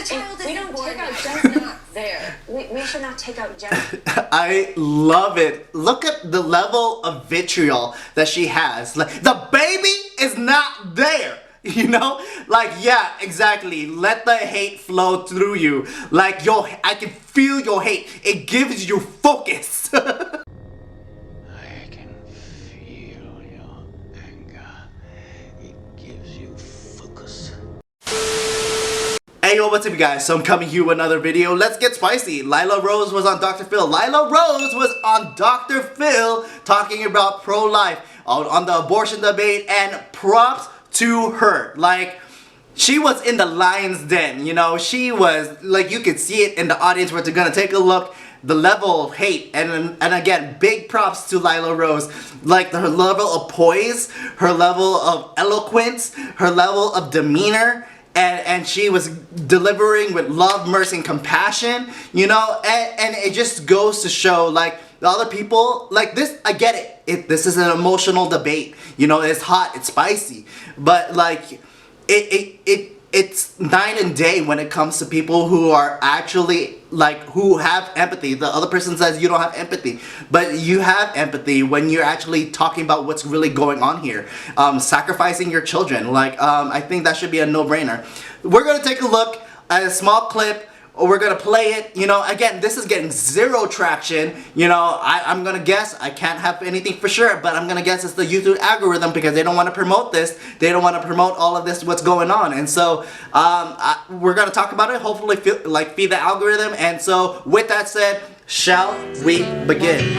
child we don't take out just not there. We should not take out just. I love it. Look at the level of vitriol that she has. Like, the baby is not there. You know, like, yeah, exactly. Let the hate flow through you. Like, I can feel your hate. It gives you focus. I can feel your anger. It gives you focus. Hey yo, what's up you guys? So I'm coming here with another video. Let's get spicy. Lila Rose was on Dr. Phil. Lila Rose was on Dr. Phil talking about pro-life on the abortion debate, and props to her. Like, she was in the lion's den, you know. She was, like, you could see it in the audience where they're gonna take a look. The level of hate, and again, big props to Lila Rose. Like, her level of poise, her level of eloquence, her level of demeanor, and she was delivering with love, mercy, and compassion, you know. And it just goes to show, like, the other people, like this, I get it. This is an emotional debate. You know, it's hot, it's spicy. But, like, it's night and day when it comes to people who are actually, like, who have empathy. The other person says you don't have empathy. But you have empathy when you're actually talking about what's really going on here. Sacrificing your children. Like, I think that should be a no-brainer. We're going to take a look at a small clip. We're gonna play it. You know, again, this is getting zero traction. You know, I'm gonna guess, I can't have anything for sure, but I'm gonna guess it's the YouTube algorithm, because they don't want to promote this. They don't want to promote all of this, what's going on. And so we're gonna talk about it, hopefully feed the algorithm. And so with that said, shall we begin?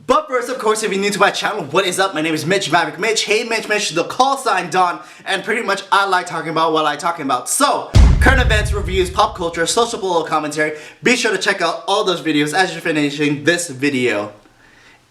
But first, of course, if you're new to my channel, what is up? My name is Mitch, Maverick Mitch. Hey Mitch, the call sign Don, and pretty much I like talking about what I talking about. So, current events, reviews, pop culture, social political commentary. Be sure to check out all those videos as you're finishing this video.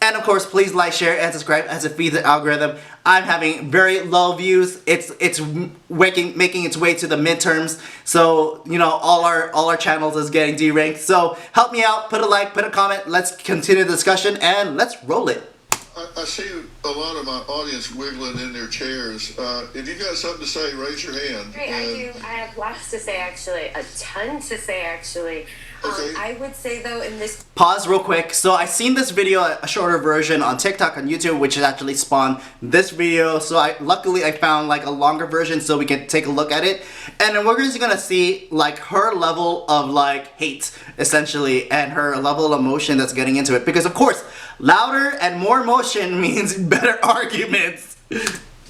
And of course, please like, share, and subscribe as it feeds the algorithm. I'm having very low views. It's making its way to the midterms. So, you know, all our channels is getting deranked. So help me out, put a like, put a comment. Let's continue the discussion and let's roll it. I see a lot of my audience wiggling in their chairs. If you got something to say, raise your hand. Great, I do. I have lots to say, actually. A ton to say, actually. Okay. I would say, though, in this... Pause real quick. So I seen this video, a shorter version on TikTok, on YouTube, which has actually spawned this video. So luckily I found like a longer version so we can take a look at it. And then we're just gonna see like her level of like hate, essentially, and her level of emotion that's getting into it. Because of course, louder and more emotion means better arguments.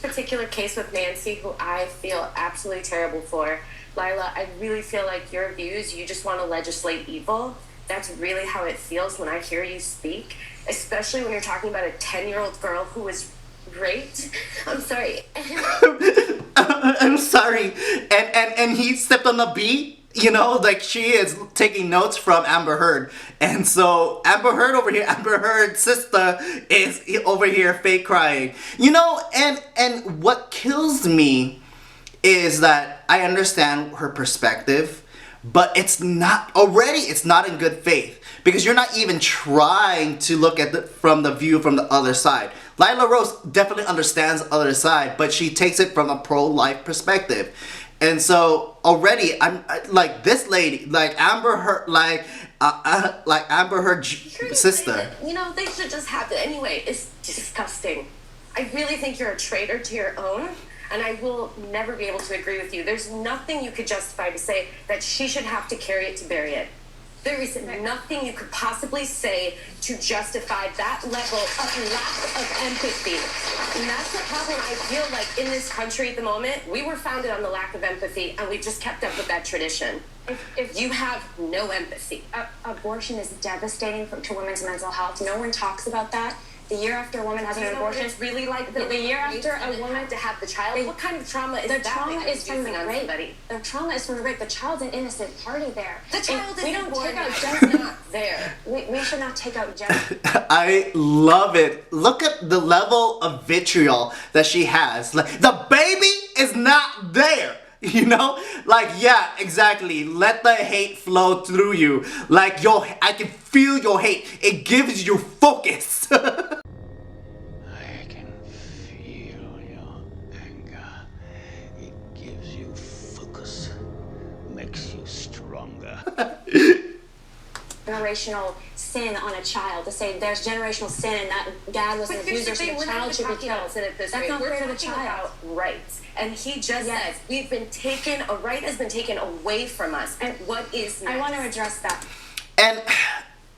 Particular case with Nancy, who I feel absolutely terrible for. Lila, I really feel like your views, you just want to legislate evil. That's really how it feels when I hear you speak, especially when you're talking about a 10-year-old girl who was raped. I'm sorry. I'm sorry. And he stepped on the beat. You know, like, she is taking notes from Amber Heard. And so Amber Heard over here, Amber Heard's sister is over here fake crying. You know, and what kills me is that I understand her perspective, but it's not in good faith, because you're not even trying to look at it from the view from the other side. Lila Rose definitely understands the other side, but she takes it from a pro-life perspective. And so already I'm like, this lady, like Amber Heard, like Amber Heard's sister. You know, they should just have it anyway. It's disgusting. I really think you're a traitor to your own. And I will never be able to agree with you. There's nothing you could justify to say that she should have to carry it to bury it. There is nothing you could possibly say to justify that level of lack of empathy. And that's the problem I feel like in this country at the moment. We were founded on the lack of empathy, and we've just kept up with that tradition. If you have no empathy. Abortion is devastating to women's mental health. No one talks about that. The year after a woman has an abortion, it's really like the year after a woman to have the child. What kind of trauma is that? The trauma is from the rape. The trauma is from the rape. The child's an innocent party there. The child is we don't take out just not there. We should not take out just. I love it. Look at the level of vitriol that she has. Like, the baby is not there. You know? Like, yeah, exactly. Let the hate flow through you. Like, I can feel your hate. It gives you focus. I can feel your anger. It gives you focus, makes you stronger. Generational sin on a child, to say there's generational sin and that dad was an abuser, so the child should be killed. That's not fair to the child. About rights, and he just says a right has been taken away from us. And what is next? I want to address that. And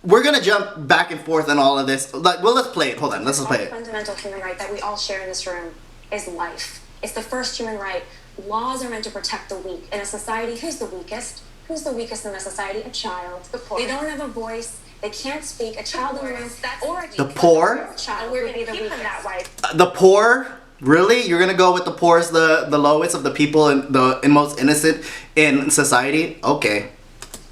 we're gonna jump back and forth on all of this. Like, well, let's play it. Hold on, let's play it. The fundamental human right that we all share in this room is life. It's the first human right. Laws are meant to protect the weak. In a society, who's the weakest? Who's the weakest in the society? A child. The poor. They don't have a voice. They can't speak. A child in the room. Or The poor? child We're would going be to the keep him weakest. that way. The poor? Really? You're gonna go with the poor as the lowest of the people and the most innocent in society? Okay.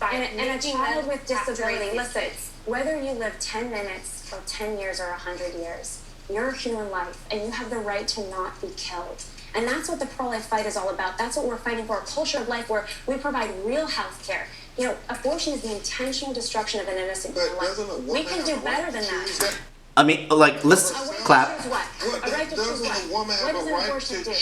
And a child with disability, listen, whether you live 10 minutes or 10 years or 100 years, you're a human life and you have the right to not be killed. And that's what the pro-life fight is all about. That's what we're fighting for, a culture of life where we provide real health care. You know, abortion is the intentional destruction of an innocent human life. We can do better than that. I mean, like, let's clap. A right to choose what? What does an abortion do?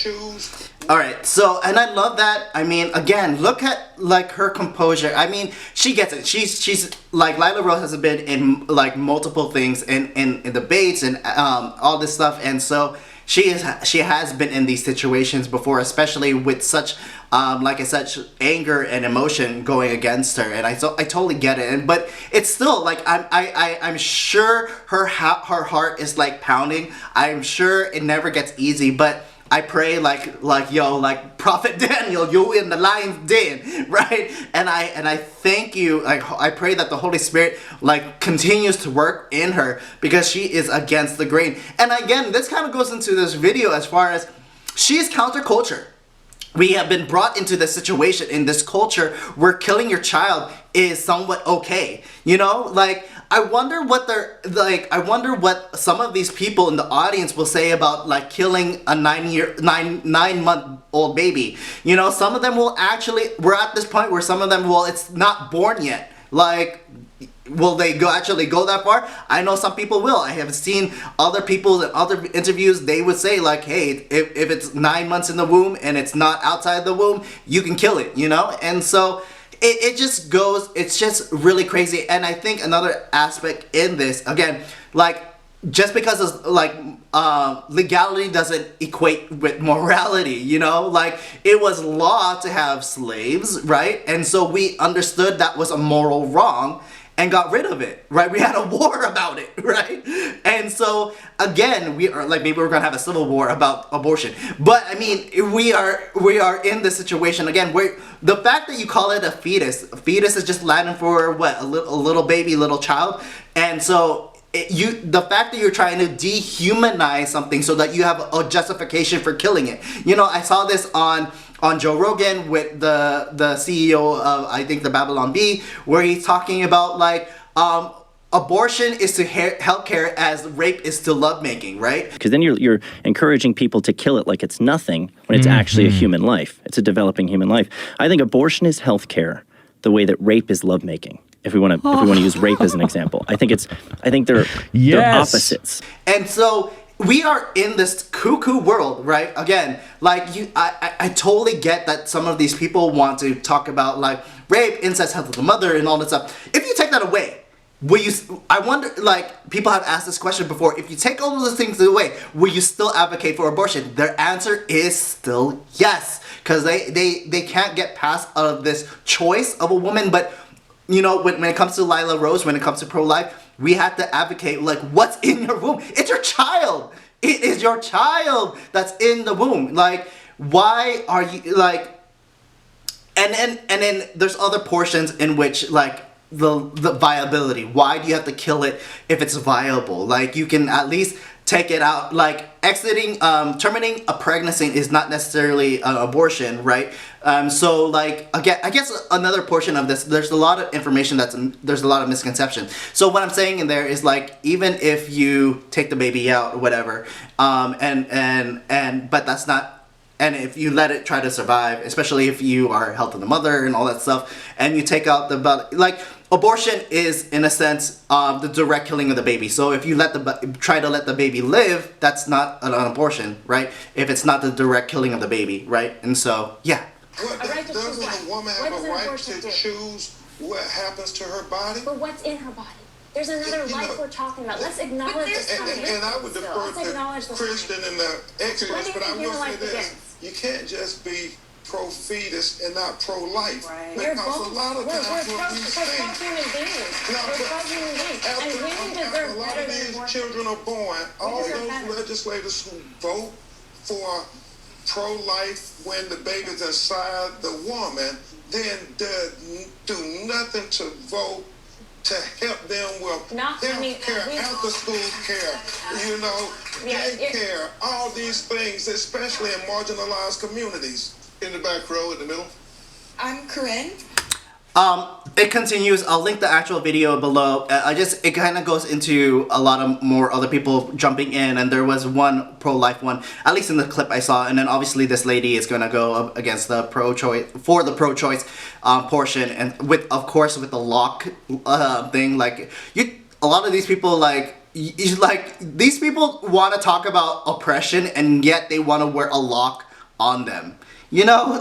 Alright, so, and I love that. I mean, again, look at, like, her composure. I mean, she gets it. She's like, Lila Rose has been in, like, multiple things in debates and all this stuff, and so she has been in these situations before, especially with such such anger and emotion going against her, and I totally get it. but it's still like I'm sure her heart is like pounding. I'm sure it never gets easy, but I pray like Prophet Daniel, you in the lion's den, right? And I thank you. I pray that the Holy Spirit like continues to work in her, because she is against the grain. And again, this kind of goes into this video as far as she is counterculture. We have been brought into this situation in this culture where killing your child is somewhat okay. You know, like, I wonder what some of these people in the audience will say about like killing a 9-month-old baby. You know, some of them will we're at this point where some of them it's not born yet. Like, will they actually go that far? I know some people will. I have seen other people in other interviews, they would say like, hey, if it's 9 months in the womb and it's not outside the womb, you can kill it, you know? And so it just goes, it's just really crazy. And I think another aspect in this, again, like, just because it's like legality doesn't equate with morality, you know? Like, it was law to have slaves, right? And so we understood that was a moral wrong and got rid of it, right? We had a war about it, right? And so again, we are like, maybe we're gonna have a civil war about abortion, but I mean, we are in this situation again where the fact that you call it a fetus is just Latin for what, a little baby, little child. And so the fact that you're trying to dehumanize something so that you have a justification for killing it. You know, I saw this on Joe Rogan with the CEO of, I think, the Babylon Bee, where he's talking about like abortion is to healthcare as rape is to lovemaking, right? Because then you're encouraging people to kill it like it's nothing when it's actually a human life. It's a developing human life. I think abortion is healthcare the way that rape is lovemaking. If we want to use rape as an example, I think they're opposites. And so we are in this cuckoo world, right? Again, like I totally get that some of these people want to talk about like rape, incest, health of the mother, and all that stuff. If you take that away, will you? I wonder. Like, people have asked this question before. If you take all of those things away, will you still advocate for abortion? Their answer is still yes, because they can't get past out of this choice of a woman. But you know, when it comes to Lila Rose, when it comes to pro-life, we have to advocate, like, what's in your womb? It's your child. It is your child that's in the womb. Like, why are you, like, and then there's other portions in which, like, the viability. Why do you have to kill it if it's viable? Like, you can at least take it out. Like, terminating a pregnancy is not necessarily an abortion, right? So, like, again, I guess another portion of this, there's a lot of information there's a lot of misconception. So what I'm saying in there is, like, even if you take the baby out or whatever, but that's not and if you let it try to survive, especially if you are helping the mother and all that stuff, and you take out the like abortion is in a sense the direct killing of the baby. So if you try to let the baby live, that's not an abortion, right? If it's not the direct killing of the baby, right? And so yeah. Doesn't a woman have a right to choose what happens to her body? But what's in her body? There's another life we're talking about. Let's acknowledge this. And I would defer to Christian and the experts, but I will say this: you can't just be pro-fetus and not pro-life. Right. Because a lot of times we're pro-human beings. We're pro-human beings. And women deserve better than these children are born, all those legislators who vote for pro-life when the baby's inside the woman, then do nothing to vote to help them with health care, after school care, daycare, all these things, especially in marginalized communities. In the back row, in the middle. I'm Corinne. It continues. I'll link the actual video below. It kind of goes into a lot of more other people jumping in, and there was one pro-life one, at least in the clip I saw, and then obviously this lady is gonna go up against the pro-choice, for the pro-choice portion, and of course with the lock thing, like, a lot of these people, like, these people want to talk about oppression, and yet they want to wear a lock on them. You know,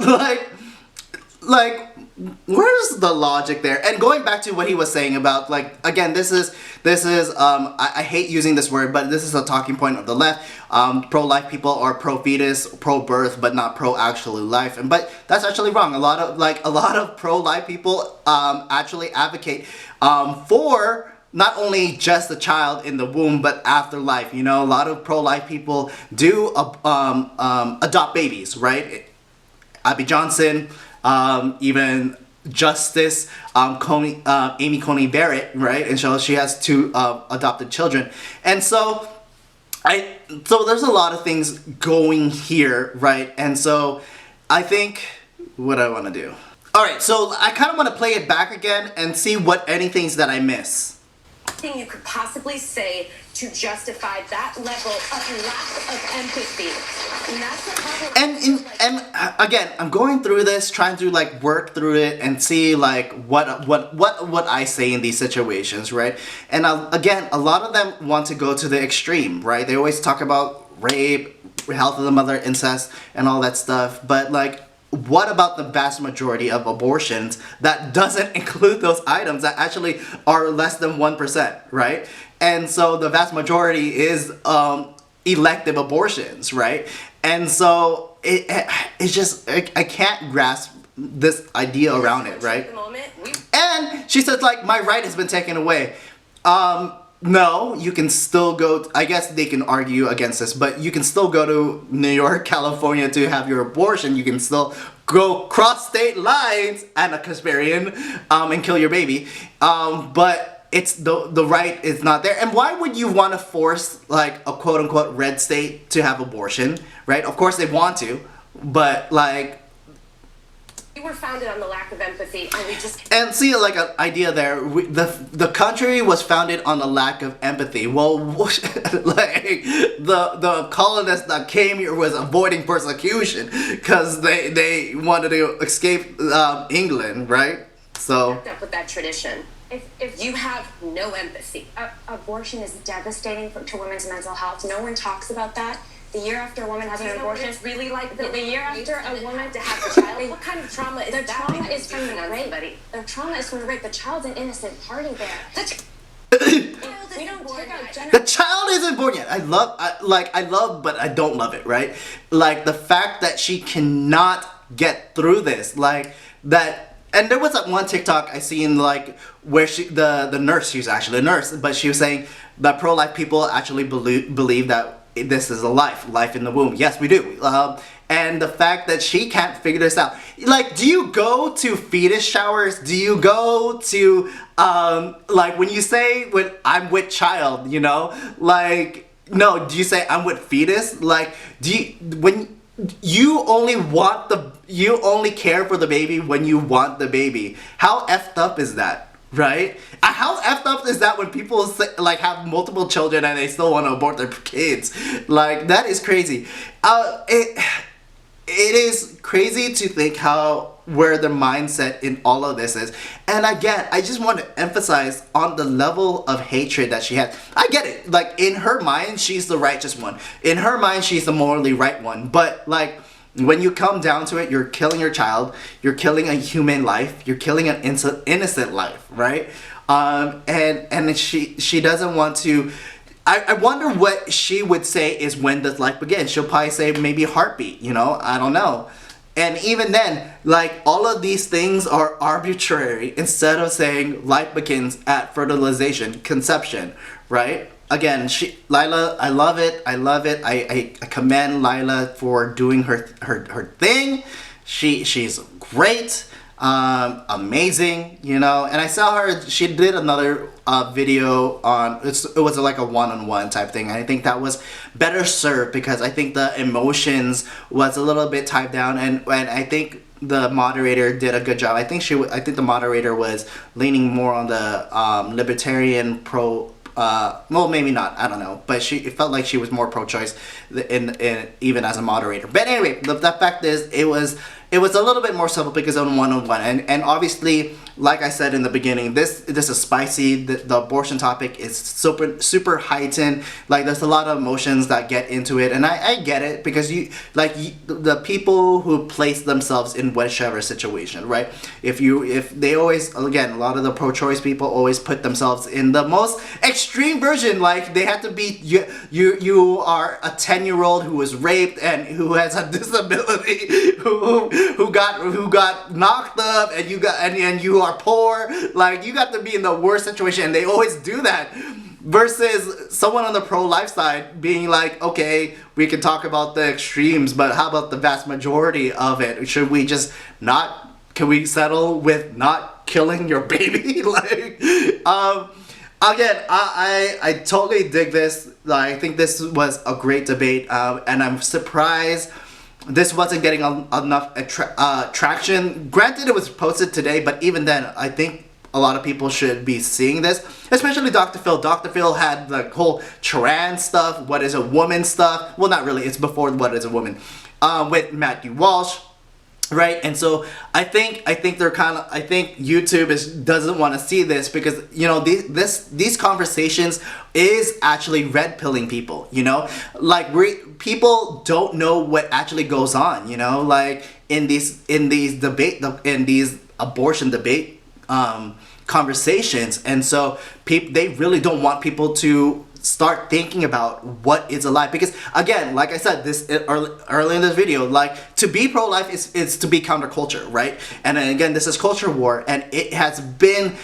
like, where's the logic there? And going back to what he was saying about, like, again, this is I hate using this word, but this is a talking point of the left. Pro-life people are pro-fetus, pro-birth, but not pro-actual life. But that's actually wrong. A lot of pro-life people actually advocate for not only just the child in the womb, but after life. You know, a lot of pro-life people do adopt babies, right? Abby Johnson, even Justice Amy Coney Barrett, right? And so she has 2 adopted children, and so there's a lot of things going here, right? And so I think what I want to do. All right, so I kind of want to play it back again and see what any things that I miss. Thing you could possibly say to justify that level of lack of empathy. And that's the problem. And again, I'm going through this, trying to like work through it and see like what I say in these situations, right? And again, a lot of them want to go to the extreme, right? They always talk about rape, health of the mother, incest, and all that stuff. But like, what about the vast majority of abortions that doesn't include those items that actually are less than 1%, right? And so the vast majority is elective abortions, right? And so it's just, I can't grasp this idea around it, right? And she says, like, my right has been taken away. No, you can still go, I guess they can argue against this, but you can still go to New York, California to have your abortion. You can still go cross state lines and a Casparian and kill your baby. But it's the right is not there. And why would you want to force like a quote unquote red state to have abortion, right? Of course they want to, but like, we were founded on the lack of empathy, and we just... And see, like, an idea there, the country was founded on a lack of empathy. Well, like, the colonists that came here was avoiding persecution, because they wanted to escape England, right? So... up with that tradition. If you have no empathy. Abortion is devastating to women's mental health. No one talks about that. The year after a woman has an abortion, it's really like the year after a woman to have a child. What kind of trauma is the that? Trauma is from the rape. The trauma is from the rape. The child's an innocent party there. We don't take out gender. The child isn't born yet. I love, but I don't love it, right? Like the fact that she cannot get through this, like that. And there was that one TikTok I seen like where the nurse, she's actually a nurse, but she was saying that pro-life people actually believe that this is a life in the womb. Yes, we do. And the fact that she can't figure this out. Like, do you go to fetus showers? Do you go to, like, when you say, I'm with child, you know? Like, no, do you say I'm with fetus? Like, when you only care for the baby when you want the baby. How effed up is that? Right? How effed up is that when people say, like have multiple children and they still want to abort their kids? Like that is crazy. It it is crazy to think where the mindset in all of this is. And again, I just want to emphasize on the level of hatred that she had. I get it. Like, in her mind, she's the righteous one. In her mind, she's the morally right one. But, like, when you come down to it, you're killing your child. You're killing a human life. You're killing an innocent life, right? And she doesn't want to... I wonder what she would say is when does life begin. She'll probably say maybe heartbeat, you know? I don't know. And even then, like, all of these things are arbitrary instead of saying life begins at fertilization, conception, right? Again, Lila, I love it. I love it. I commend Lila for doing her thing. She's great. Amazing, you know. And I saw her, she did another video on, it was like a one-on-one type thing. I think that was better served because I think the emotions was a little bit tied down, and I think the moderator did a good job. I think the moderator was leaning more on the libertarian well, maybe not, I don't know, but it felt like she was more pro-choice even as a moderator. But anyway, the fact is, it was a little bit more subtle because on one-on-one, and obviously, like I said in the beginning, this is spicy. The abortion topic is super heightened. Like, there's a lot of emotions that get into it, and I get it because the people who place themselves in whichever situation, right? If they always, again, a lot of the pro-choice people always put themselves in the most extreme version. Like, they have to be you are a 10-year-old who was raped and who has a disability, who got knocked up, and you are poor. Like, you got to be in the worst situation, and they always do that. Versus someone on the pro-life side being like, okay, we can talk about the extremes, but how about the vast majority of it? Should we just not? Can we settle with not killing your baby? Like, again, I totally dig this. I think this was a great debate, and I'm surprised this wasn't getting enough traction. Granted, it was posted today, but even then, I think a lot of people should be seeing this, especially Dr. Phil. Dr. Phil had the whole trans stuff, what is a woman stuff. Well, not really, it's before what is a woman, with Matt Walsh. Right, and so I think they're I think YouTube doesn't want to see this because, you know, these conversations is actually red pilling people, you know, like people don't know what actually goes on, you know, like in these abortion debate conversations, and so they really don't want people to start thinking about what is a life, because again, like I said early in this video, like, to be pro-life is to be counterculture, right? And again, this is culture war, and it has been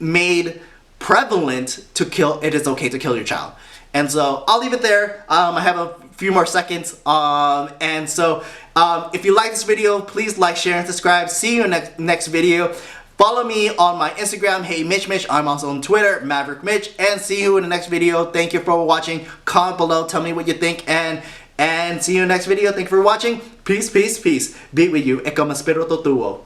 made prevalent to kill. It is okay to kill your child. And so I'll leave it there. I have a few more seconds, and so if you like this video, please like, share, and subscribe. See you in the next video. Follow me on my Instagram, Hey Mitch. I'm also on Twitter, Maverick Mitch, and see you in the next video. Thank you for watching. Comment below, tell me what you think, and see you in the next video. Thank you for watching. Peace, peace, peace. Be with you. E como espero tuo.